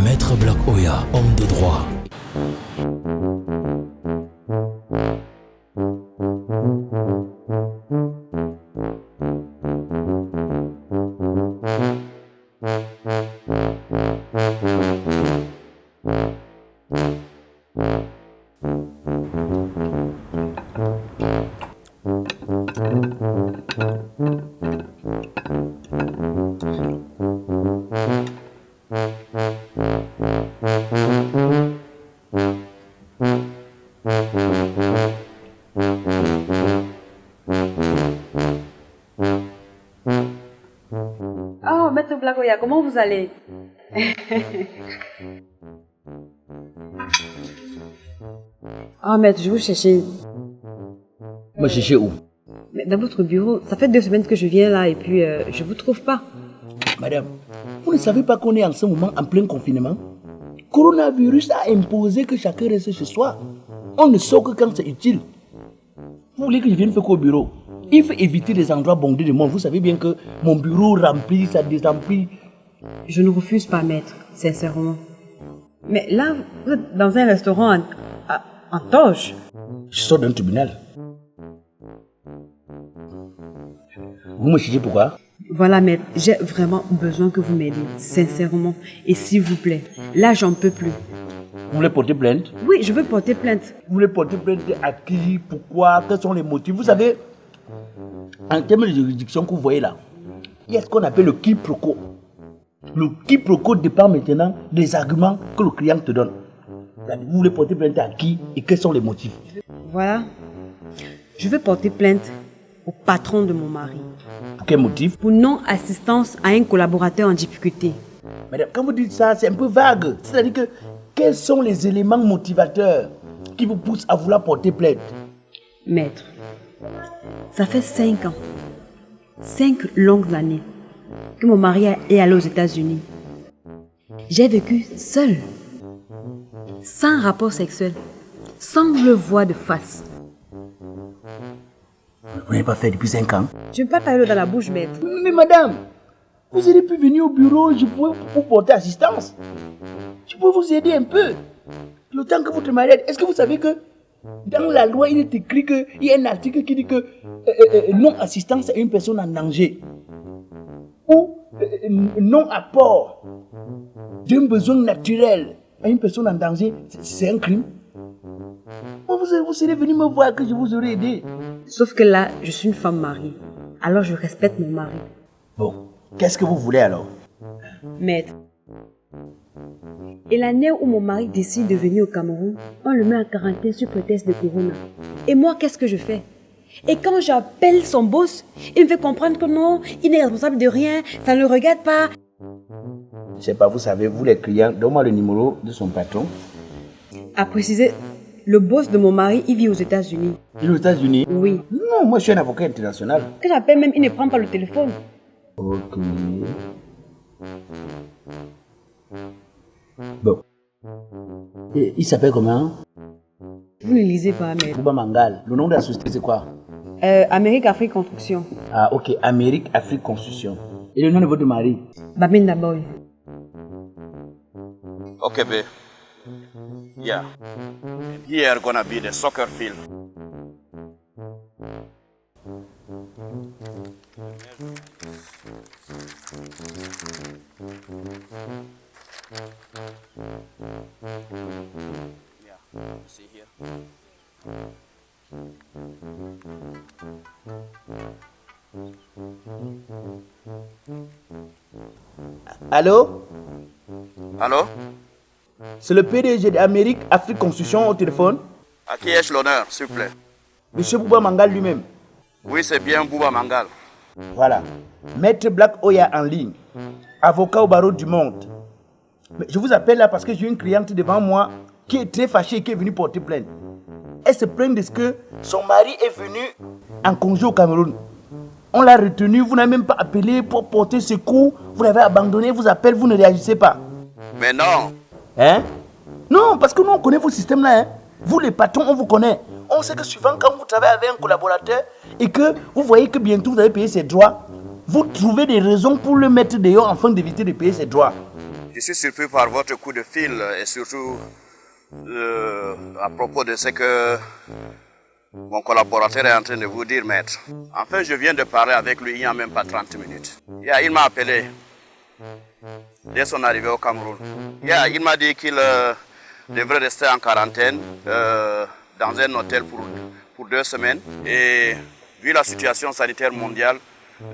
Maître Black Oya, homme de droit. Oh, Maître Black Oya, comment vous allez? Ah, Maître, je vous cherchais. Me chercher où? Mais dans votre bureau, ça fait 2 semaines que je viens là et puis je vous trouve pas. Madame, vous ne savez pas qu'on est en ce moment en plein confinement? Coronavirus a imposé que chacun reste chez soi. On ne sort que quand c'est utile. Vous voulez que je vienne faire quoi au bureau? Il faut éviter les endroits bondés de monde. Vous savez bien que mon bureau remplit, ça désemplit. Je ne refuse pas, Maître, sincèrement. Mais là, vous êtes dans un restaurant en toge. Je sors d'un tribunal. Vous me cherchez pourquoi? Voilà, Maître, j'ai vraiment besoin que vous m'aidiez, sincèrement. Et s'il vous plaît, là, j'en peux plus. Vous voulez porter plainte? Oui, je veux porter plainte. Vous voulez porter plainte à qui? Pourquoi? Quels sont les motifs? Vous savez, en termes de juridiction que vous voyez là, il y a ce qu'on appelle le quiproquo. Le quiproquo dépend maintenant des arguments que le client te donne. Vous voulez porter plainte à qui et quels sont les motifs? Voilà. Je veux porter plainte au patron de mon mari. Pour quel motif? Pour non-assistance à un collaborateur en difficulté. Madame, quand vous dites ça, c'est un peu vague. C'est-à-dire que, quels sont les éléments motivateurs qui vous poussent à vouloir porter plainte? Maître, ça fait 5 ans, 5 longues années que mon mari est allé aux États-Unis. J'ai vécu seule, sans rapport sexuel, sans le voir de face. Vous n'avez pas fait depuis 5 ans? Je ne peux pas parler dans la bouche, maître. Mais madame, vous auriez pu venir au bureau, je pouvais vous porter assistance. Je peux vous aider un peu. Le temps que votre mari aide. Est-ce que vous savez que dans la loi, il est écrit qu'il y a un article qui dit que non-assistance à une personne en danger ou non-apport d'un besoin naturel à une personne en danger, c'est un crime. Vous serez venu me voir que je vous aurais aidé. Sauf que là, je suis une femme mariée. Alors je respecte mon mari. Bon, qu'est-ce que vous voulez alors? Maître, et l'année où mon mari décide de venir au Cameroun, on le met en quarantaine sur prétexte de corona. Et moi, qu'est-ce que je fais? Et quand j'appelle son boss, il me fait comprendre que non, il n'est responsable de rien, ça ne le regarde pas. Je sais pas, vous savez, vous les clients, donnez-moi le numéro de son patron. À préciser, le boss de mon mari, il vit aux États-Unis. Il est aux États-Unis? Oui. Non, moi je suis un avocat international. Quand j'appelle même, il ne prend pas le téléphone. Ok. Bon. Et il s'appelle comment? Vous ne lisez pas, mais... Bouba Mangal. Le nom de la société c'est quoi? Amérique Afrique Construction. Ah ok, Amérique Afrique Construction. Et le nom de votre mari? Baminda Boy. Okay, babe. Yeah. And here gonna be the soccer field. Yeah, see here. Allô? Allô? C'est le PDG d'Amérique Afrique Construction au téléphone? À qui ai-je l'honneur, s'il vous plaît? Monsieur Bouba Mangal lui-même. Oui, c'est bien Bouba Mangal. Voilà. Maître Black Oya en ligne. Avocat au barreau du monde. Mais je vous appelle là parce que j'ai une cliente devant moi qui est très fâchée et qui est venue porter plainte. Elle se plaint de ce que son mari est venu en congé au Cameroun. On l'a retenu, vous n'avez même pas appelé pour porter secours. Vous l'avez abandonné, vous appelle, vous ne réagissez pas. Mais non. Hein? Non, parce que nous on connaît vos systèmes là. Hein? Vous les patrons, on vous connaît. On sait que souvent quand vous travaillez avec un collaborateur et que vous voyez que bientôt vous allez payer ses droits, vous trouvez des raisons pour le mettre dehors afin d'éviter de payer ses droits. Je suis surpris par votre coup de fil et surtout à propos de ce que mon collaborateur est en train de vous dire, maître. En fait, je viens de parler avec lui il n'y a même pas 30 minutes. Il m'a appelé dès son arrivée au Cameroun. Il m'a dit qu'il devrait rester en quarantaine dans un hôtel pour 2 semaines. Et vu la situation sanitaire mondiale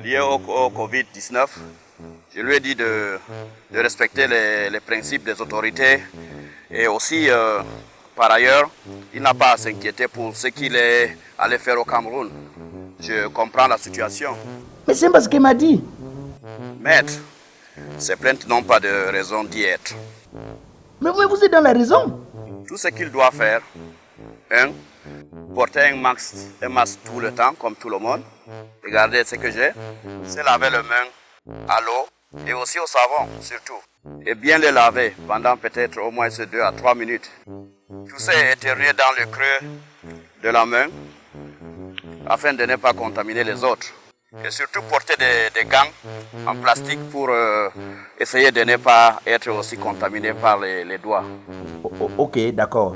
liée au Covid-19, je lui ai dit de respecter les principes des autorités et aussi, par ailleurs, il n'a pas à s'inquiéter pour ce qu'il est allé faire au Cameroun. Je comprends la situation. Mais c'est parce qu'il m'a dit. Maître, ces plaintes n'ont pas de raison d'y être. Mais vous êtes dans la raison. Tout ce qu'il doit faire, 1, porter un masque tout le temps, comme tout le monde. Regardez ce que j'ai. Se laver les mains à l'eau et aussi au savon, surtout. Et bien les laver pendant peut-être au moins 2 à 3 minutes. Tout ça est éternué dans le creux de la main afin de ne pas contaminer les autres. Et surtout porter des gants en plastique pour essayer de ne pas être aussi contaminé par les doigts. Ok, d'accord.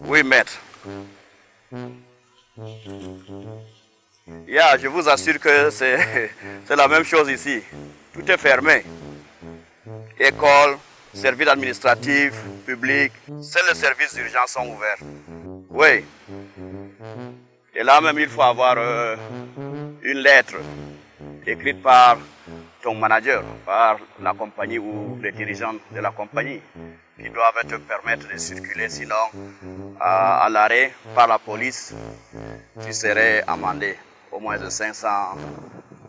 Oui, maître. Je vous assure que c'est la même chose ici. Tout est fermé. École, services administratifs, publics, seuls les services d'urgence sont ouverts. Oui. Et là même, il faut avoir une lettre écrite par ton manager, par la compagnie ou les dirigeants de la compagnie qui doivent te permettre de circuler. Sinon, à l'arrêt par la police, tu serais amendé au moins de 500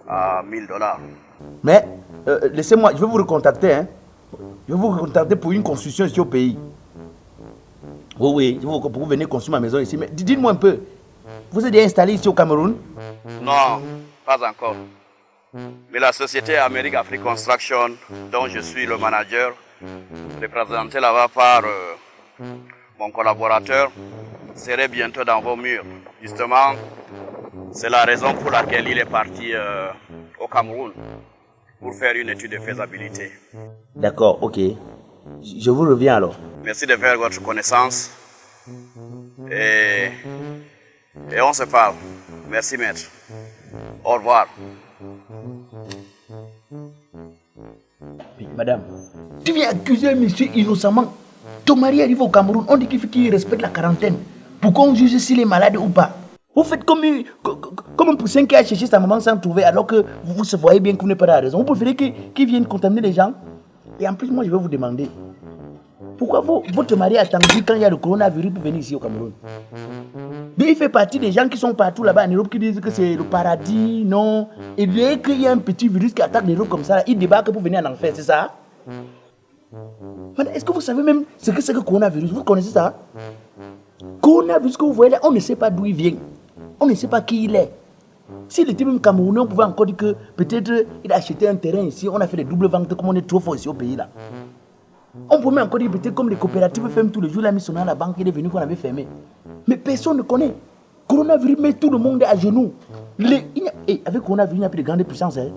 à 1000 $. Mais laissez-moi, je vais vous recontacter. Hein. Je vais vous recontacter pour une construction ici au pays. Oui, pour vous venir construire ma maison ici. Mais dites-moi un peu, vous êtes déjà installé ici au Cameroun? Non, pas encore. Mais la société Amérique Afrique Construction, dont je suis le manager, représentée là-bas par mon collaborateur, serait bientôt dans vos murs. Justement, c'est la raison pour laquelle il est parti au Cameroun pour faire une étude de faisabilité. D'accord, ok. Je vous reviens alors. Merci de faire votre connaissance et on se parle. Merci, maître. Au revoir. Madame, tu viens accuser un monsieur innocemment. Ton mari arrive au Cameroun, on dit qu'il faut qu'il respecte la quarantaine. Pourquoi on juge s'il est malade ou pas? Vous faites comme un poussin qui a cherché sa maman sans trouver alors que vous se voyez bien que vous n'avez pas la raison. Vous préférez qu'il vienne contaminer les gens? Et en plus, moi je vais vous demander, pourquoi votre mari a attendu quand il y a le coronavirus pour venir ici au Cameroun? Mais il fait partie des gens qui sont partout là-bas en Europe qui disent que c'est le paradis, non? Et dès qu'il y a un petit virus qui attaque l'Europe comme ça, il débarque pour venir en enfer, c'est ça? Est-ce que vous savez même ce que c'est que le coronavirus? Vous connaissez ça? Coronavirus que vous voyez là, on ne sait pas d'où il vient. On ne sait pas qui il est. S'il était même Camerounais, on pouvait encore dire que peut-être il a acheté un terrain ici, on a fait des doubles ventes comme on est trop fort ici au pays là. On peut même encore dire peut-être comme les coopératives ferment tous les jours, il a mis son nom à la banque, il est venu qu'on avait fermé. Mais personne ne connaît. Coronavirus met tout le monde à genoux. Avec coronavirus, il n'y a plus de grandes puissances. Hein.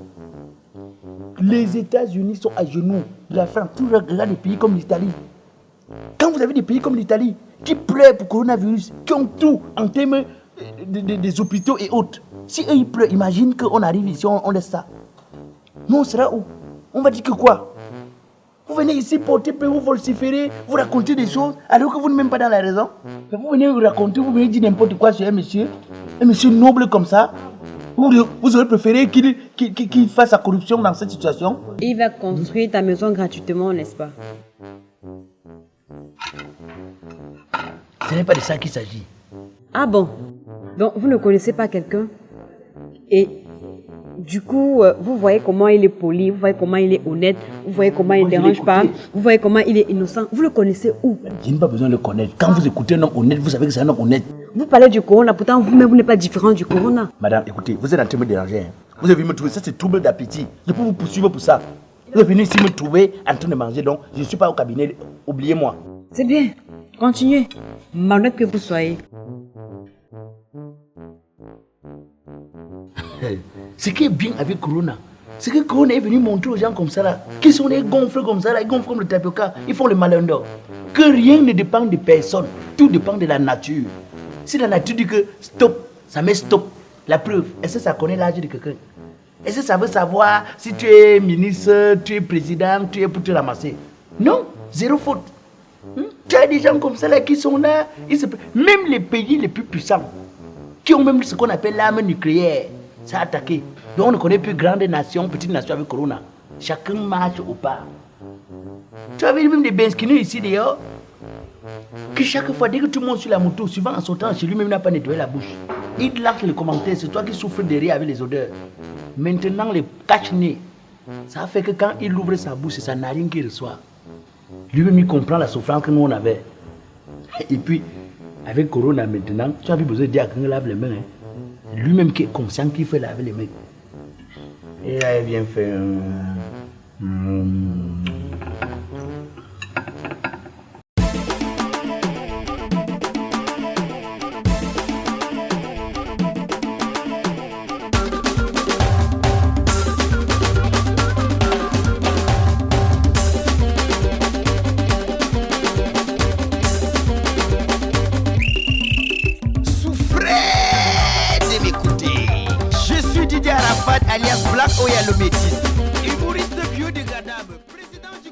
Les États-Unis sont à genoux. La France, tout regarde des pays comme l'Italie. Quand vous avez des pays comme l'Italie qui pleurent pour coronavirus, qui ont tout en termes des hôpitaux et autres, si eux ils pleurent, imagine qu'on arrive ici, on laisse ça. Nous on sera où? On va dire que quoi? Vous venez ici porter plainte, vous vociférer, vous raconter des choses alors que vous n'êtes même pas dans la raison. Vous venez vous raconter, vous venez dire n'importe quoi sur un monsieur noble comme ça. Vous aurez préféré qu'il fasse sa corruption dans cette situation? Il va construire ta maison gratuitement, n'est-ce pas? Ce n'est pas de ça qu'il s'agit. Ah bon? Donc vous ne connaissez pas quelqu'un? Et du coup, vous voyez comment il est poli, vous voyez comment il est honnête, vous voyez comment il ne dérange pas, vous voyez comment il est innocent. Vous le connaissez où? Je n'ai pas besoin de le connaître. Quand vous écoutez un homme honnête, vous savez que c'est un homme honnête. Vous parlez du corona, pourtant vous-même vous n'êtes pas différent du corona. Madame, écoutez, vous êtes en train de me déranger. Hein. Vous avez me trouver, ça c'est trouble d'appétit. Je peux vous poursuivre pour ça. Vous êtes venu ici me trouver en train de manger, donc je ne suis pas au cabinet. Oubliez-moi. C'est bien, continuez. Malhonnête que vous soyez. Ce qui est bien avec Corona, C'est que Corona est venu montrer aux gens comme ça là, qui sont des gonfles comme ça là, ils gonflent comme le tapioca, ils font le malin d'or. Que rien ne dépend de personne, tout dépend de la nature. Si la nature dit que stop, ça met stop. La preuve, est-ce que ça connaît l'âge de quelqu'un? Est-ce que ça veut savoir si tu es ministre, tu es président, tu es pour te ramasser? Non, zéro faute. Tu as des gens comme ça là qui sont là, même les pays les plus puissants, qui ont même ce qu'on appelle l'arme nucléaire, ça a attaqué. Donc on ne connaît plus grandes nations, petites nations avec Corona. Chacun marche au pas. Tu as vu même des Benskinu ici dehors, que chaque fois, dès que tu montes sur la moto, souvent en sautant chez lui-même, il n'a pas nettoyé la bouche. Il lâche les commentaires, c'est toi qui souffres derrière avec les odeurs. Maintenant, les cache-nez, ça fait que quand il ouvre sa bouche, c'est sa narine qui reçoit. Lui-même, il comprend la souffrance que nous on avait. Et puis, avec Corona maintenant, tu as plus besoin de dire à quelqu'un lave les mains. Hein. Lui-même qui est conscient qu'il fait laver les mains. Et là, il vient faire. Alias Black Oya le